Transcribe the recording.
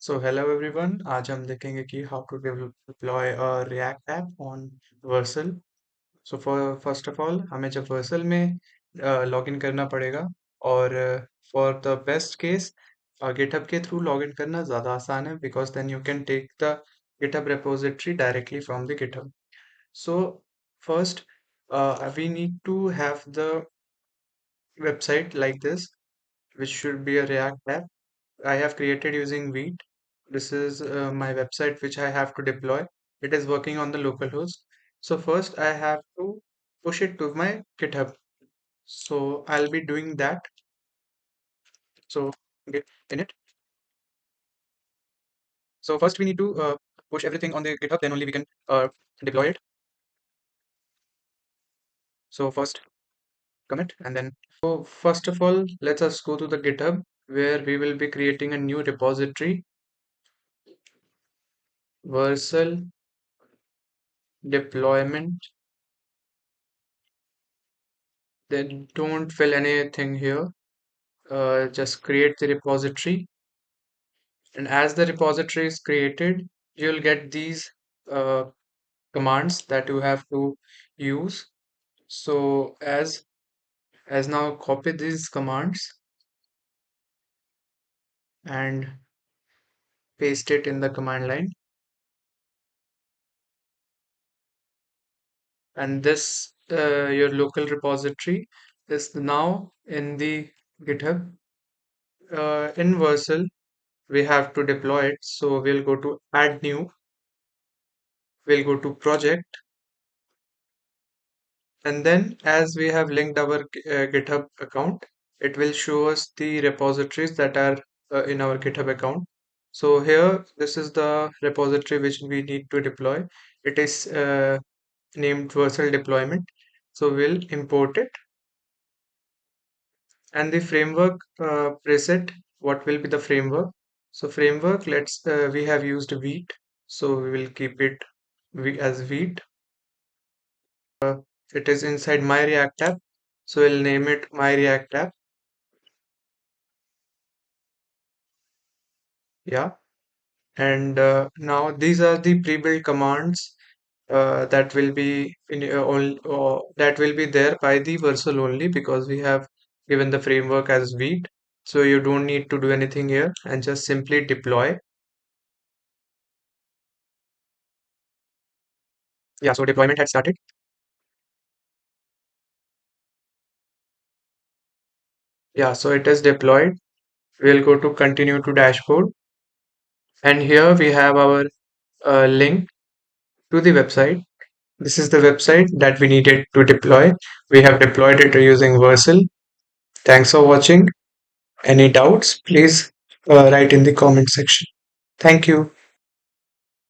So hello everyone, आज हम देखेंगे कि how to deploy a React app on Vercel. So for first of all हमें जब Vercel में लॉगिन करना पड़ेगा और for the best case GitHub के थ्रू लॉगिन करना ज़्यादा आसान है because then you can take the GitHub repository directly from the GitHub. So first we need to have the website like this, which should be a React app. I have created using Vite. This is my website which I have to deploy. It is working on the local host. So first I have to push it to my GitHub. So I'll be doing that. So get in it. So first we need to push everything on the GitHub, then only we can deploy it. So first commit and then. So first of all, let us go to the GitHub where we will be creating a new repository, Vercel deployment. Then don't fill anything here. Just create the repository, and as the repository is created you'll get these uh, commands that you have to use. So as now copy these commands and paste it in the command line, and this your local repository is now in the GitHub. In Vercel we have to deploy it, so we'll go to add new, we'll go to project, and then as we have linked our GitHub account, it will show us the repositories that are in our GitHub account. So here, this is the repository which we need to deploy. It is named Vercel deployment. So we'll import it, and the framework preset. What will be the framework? So framework, we have used Vite, so we will keep it as Vite. It is inside my React app, so we'll name it my React app. Yeah, and now these are the pre-built commands that will be that will be there by the Vercel only, because we have given the framework as Vite. So you don't need to do anything here and just simply deploy. Yeah, so deployment had started. Yeah, so it is deployed. We'll go to continue to dashboard, and here we have our link to the website. This is the website that we needed to deploy. We have deployed it using Vercel. Thanks for watching. Any doubts, please write in the comment section. Thank you.